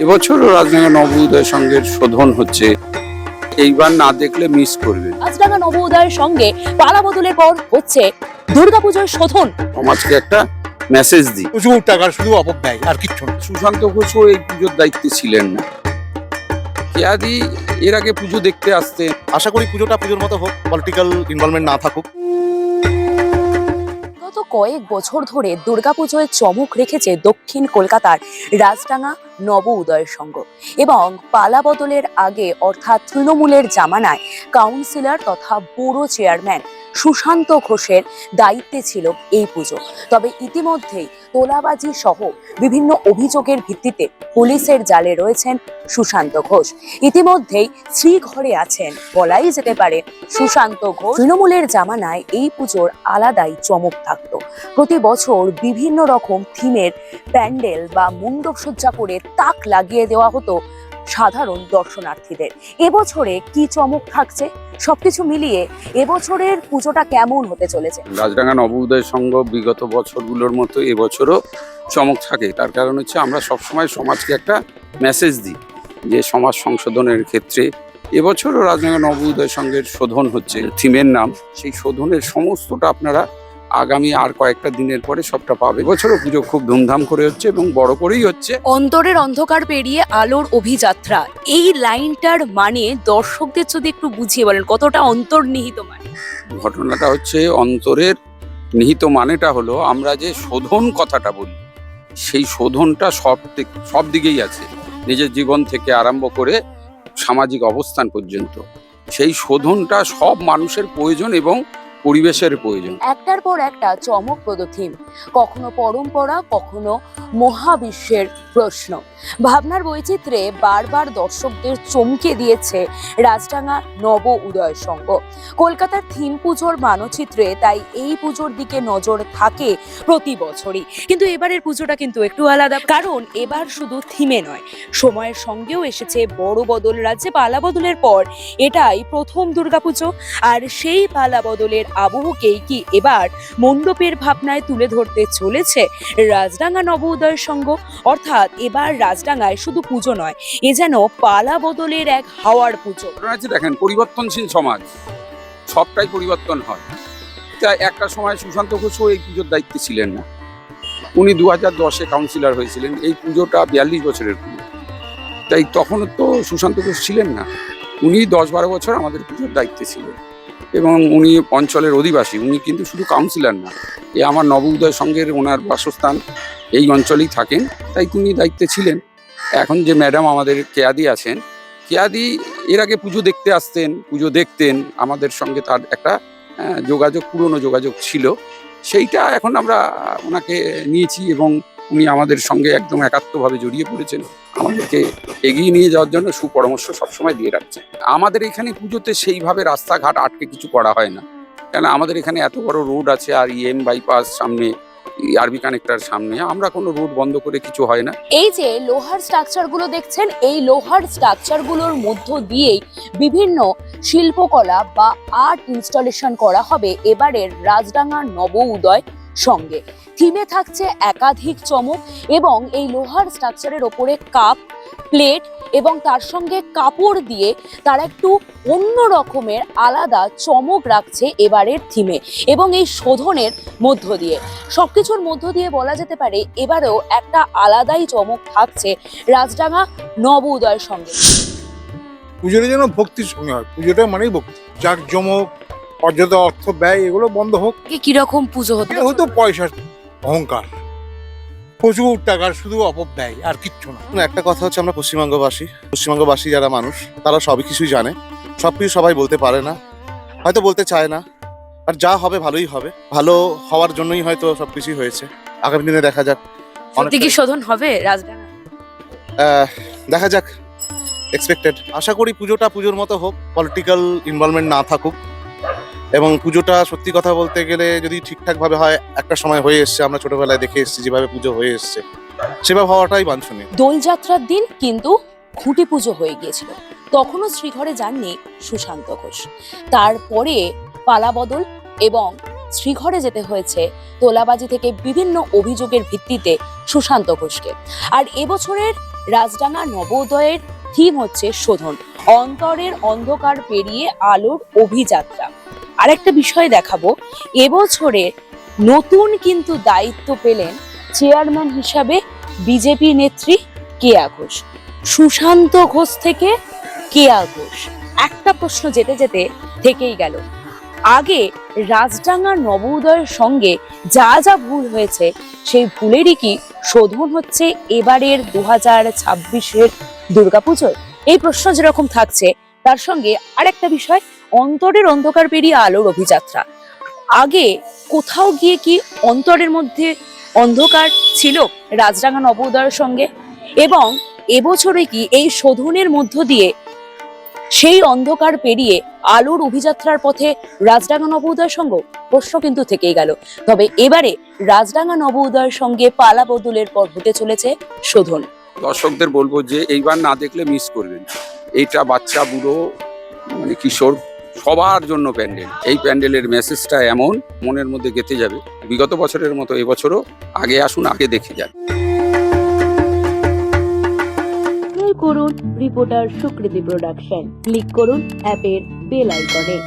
এবছরও রাজডাঙ্গা নব উদয় সংঘের শোধন হচ্ছে, এইবার না দেখলে মিস করবে। রাজডাঙ্গা নব উদয়ের সঙ্গে পালা বদলের পর হচ্ছে দুর্গাপুজোর শোধন। সমাজকে একটা মেসেজ দিই, প্রচুর টাকার শুধু অপব্যয় আর কিচ্ছু না। সুশান্ত ঘোষও এই পুজোর দায়িত্বে ছিলেন না। কেয়াদি এর আগে পুজো দেখতে আসতেন। আশা করি পুজোটা পুজোর মতো হোক, পলিটিক্যাল ইনভলভমেন্ট না থাকুক। গত কয়েক বছর ধরে দুর্গাপুজোয় চমক রেখেছে দক্ষিণ কলকাতার রাজডাঙ্গা নব উদয় সংঘ এবং পালা বদলের আগে অর্থাৎ তৃণমূলের জামানায় কাউন্সিলর তথা ব্যুরো চেয়ারম্যান সুশান্ত ঘোষের দায়িত্বে ছিল এই পুজো। তবে ইতিমধ্যেই তোলাবাজি সহ বিভিন্ন অভিযোগের ভিত্তিতে পুলিশের জালে রয়েছেন সুশান্ত ঘোষ। ইতিমধ্যেই শ্রীঘরে আছেন বলাই যেতে পারে সুশান্ত ঘোষ। তৃণমূলের জামানায় এই পুজোর আলাদাই চমক থাকতো। প্রতি বছর বিভিন্ন রকম থিমের প্যান্ডেল বা মণ্ডপ সজ্জা করে তাক লাগিয়ে দেওয়া হতো সাধারণ দর্শনার্থীদের। এবছরে কি চমক থাকছে, সবকিছু মিলিয়ে এবছরের পুজোটা কেমন হতে চলেছে? রাজডাঙ্গা নব উদয় সংঘ বিগত বছরগুলোর মতো এবছরও চমক থাকে। তার কারণ হচ্ছে আমরা সবসময় সমাজকে একটা মেসেজ দিই যে সমাজ সংশোধনের ক্ষেত্রে এবছরও রাজডাঙ্গা নব উদয় সংঘের শোধন হচ্ছে। থিমের নাম, সেই শোধনের সমস্তটা আপনারা আগামী আর কয়েকটা দিনের পরে সবটা পাবে। এবছরও পুজো খুব ধুমধাম করে হচ্ছে এবং বড় করেই হচ্ছে। অন্তরের অন্ধকার পেরিয়ে আলোর অভিযাত্রা, এই লাইনটার মানে দর্শকদের যদি একটু বুঝিয়ে বলেন কতটা অন্তর্নিহিত মানে। ঘটনাটা হচ্ছে অন্তরের নিহিত মানেটা হলো আমরা যে শোধন কথাটা বলি, সেই শোধনটা সব দিকেই আছে, নিজের জীবন থেকে আরম্ভ করে সামাজিক অবস্থান পর্যন্ত। সেই শোধনটা সব মানুষের প্রয়োজন এবং পরিবেশের প্রয়োজন। একটার পর একটা চমকপ্রদ থিম, কখনো পরম্পরা, কখনো মহাবিশ্বের প্রশ্ন। ভাবনার বৈচিত্র্যে বারবার দর্শকদের চমকে দিয়েছে রাজডাঙ্গা নব উদয় সংঘ। কলকাতার থিম পুজোর মানচিত্রে তাই এই পুজোর দিকে নজর থাকে প্রতি বছরই, কিন্তু এবারের পুজোটা কিন্তু একটু আলাদা। কারণ এবার শুধু থিমে নয়, সময়ের সঙ্গেও এসেছে বড় বদল। রাজ্যে পালা বদলের পর এটাই প্রথম দুর্গাপুজো, আর সেই পালা বদলের আবহকেই কি এবার মণ্ডপের ভাবনায় তুলে ধরতে চলেছে রাজডাঙ্গা নব উদয় সংঘ। অর্থাৎ এবার রাজডাঙ্গায় শুধু পুজো নয়, এ যেন পালা বদলের এক হাওয়ার পুজো। দেখেন, পরিবর্তনশীল সমাজ, সবটাই পরিবর্তন হয়। তাই একটা সময় সুশান্ত ঘোষও এই পুজোর দায়িত্বে ছিলেন না। উনি 2010-এ কাউন্সিলর হয়েছিলেন। এই পুজোটা 42 বছরের পুজো, তাই তখনও তো সুশান্ত ঘোষ ছিলেন না। উনি 10-12 বছর আমাদের পুজোর দায়িত্বে ছিলেন এবং উনি অঞ্চলের অধিবাসী। উনি কিন্তু শুধু কাউন্সিলর না, এ আমার নব উদয় সংঘের ওনার বাসস্থান এই অঞ্চলেই থাকেন, তাই তিনি দায়িত্বে ছিলেন। এখন যে ম্যাডাম আমাদের কেয়াদি আছেন, কেয়াদি এর আগে পুজো দেখতে আসতেন, পুজো দেখতেন, আমাদের সঙ্গে তার একটা যোগাযোগ, পুরনো যোগাযোগ ছিল। সেইটা এখন আমরা ওনাকে নিয়েছি এবং উনি আমাদের সঙ্গে একদম একাত্মভাবে জড়িয়ে পড়েছেন। আমাদেরকে এগিয়ে নিয়ে যাওয়ার জন্য সুপরামর্শ সবসময় দিয়ে রাখছে। আমাদের এখানে পুজোতে সেইভাবে রাস্তাঘাট আটকে কিছু করা হয় না, কেন আমাদের এখানে এত বড় রোড আছে, আর বাইপাস সামনে, আরবি কানেক্টর সামনে, আমরা কোনো রোড বন্ধ করে কিছু হয় না। এই যে লোহার স্ট্রাকচার গুলো দেখছেন, এই লোহার স্ট্রাকচার গুলোর মধ্য দিয়েই বিভিন্ন শিল্পকলা বা আর্ট ইনস্টলেশন করা হবে এবারের রাজডাঙ্গা নব উদয় সঙ্গে। থিমে থাকছে একাধিক চমক এবং এই লোহার স্ট্রাকচারের ওপরে কাপ, প্লেট এবং তার সঙ্গে কাপড় দিয়ে তারা একটু অন্য রকমের আলাদা চমক রাখছে এবারের থিমে। এবং এই শোধনের মধ্য দিয়ে, সবকিছুর মধ্য দিয়ে বলা যেতে পারে এবারেও একটা আলাদাই চমক থাকছে রাজডাঙ্গা নব উদয়ের সঙ্গে। পুজোটা যেন ভক্তির সঙ্গে হয়, পুজোটা মানেই ভক্তি। জাঁকজমক, অযথা অর্থ ব্যয়, এগুলো বন্ধ হোক। কিরকম পুজো হতো? এটা হতো পয়সার অহংকার, প্রচুর টাকার শুধু অপব্যয় আর কিচ্ছু না। একটা কথা হচ্ছে, আমরা পশ্চিমবঙ্গবাসী যারা মানুষ, তারা সবই কিছুই জানে, সবকিছু সবাই বলতে পারে না, হয়তো বলতে চায় না। আর যা হবে ভালোই হবে, ভালো হওয়ার জন্যই হয়তো সবকিছুই হয়েছে। আগামী দিনে দেখা যাক, সত্যি কি শোধন হবে রাজডাঙ্গা? দেখা যাক, এক্সপেক্টেড। আশা করি পুজোটা পুজোর মতো হোক, পলিটিক্যাল ইনভলভমেন্ট না থাকুক এবং পুজোটা সত্যি কথা বলতে গেলে যদি ঠিকঠাক ভাবে হয়, একটা সময় হয়ে এসছে, আমরা ছোটবেলায় দেখে এসেছি যেভাবে পুজো হয়ে এসছে, সেভাবে হওয়াটাই বাঞ্ছনীয়। দোলযাত্রার দিন কিন্তু খুঁটি পুজো হয়ে গিয়েছিল, তখনও শ্রীঘরে যাননি সুশান্ত ঘোষ। তারপরে পালা বদল এবং শ্রীঘরে যেতে হয়েছে তোলাবাজি থেকে বিভিন্ন অভিযোগের ভিত্তিতে সুশান্ত ঘোষকে। আর এবছরের রাজডাঙ্গা নবোদয়ের থিম হচ্ছে শোধন, অন্তরের অন্ধকার পেরিয়ে আলোর অভিযাত্রা। আরেকটা বিষয় দেখাবো, এবছরে নতুন কিন্তু দায়িত্ব পেলেন চেয়ারম্যান হিসাবে বিজেপি নেত্রী কেয়া ঘোষ। সুশান্ত ঘোষ থেকে কেয়া ঘোষ, একটা প্রশ্ন যেতে যেতে থেকেই গেল, আগে রাজডাঙ্গা নবোদয়ের সঙ্গে যা যা ভুল হয়েছে সেই ভুলেরই কি শোধন হচ্ছে এবারের 2026-এর দুর্গাপুজোয়? এই প্রশ্ন যেরকম থাকছে তার সঙ্গে আরেকটা বিষয়, অন্তরের অন্ধকার পেরিয়ে আলোর অভিযাত্রা। আগে কোথাও গিয়ে কি অন্তরের মধ্যে অন্ধকার ছিল রাজডাঙ্গা নবোদয়ের সঙ্গে? এবং এবছরে কি এই শোধনের মধ্য দিয়ে সেই অন্ধকার পেরিয়ে আলোর অভিযাত্রার পথে রাজডাঙ্গা নবোদয়ের সঙ্গে? প্রশ্ন কিন্তু থেকেই গেল। তবে এবারে রাজডাঙ্গা নবোদয়ের সঙ্গে পালা বদলের পর হতে চলেছে শোধন। দর্শকদের বলবো যে এইবার না দেখলে মিস করবেন। এইটা বাচ্চা বুড়ো মানে কিশোর সবার জন্য প্যান্ডেল। এই প্যান্ডেলের মেসেজটা এমন মনের মধ্যে গেঁথে যাবে, বিগত বছরের মতো এবছরও আগে আসুন, আগে দেখে যান। করুন রিপোর্টার সুকৃতি প্রোডাকশন, ক্লিক করুন অ্যাপের বেল আইকনে।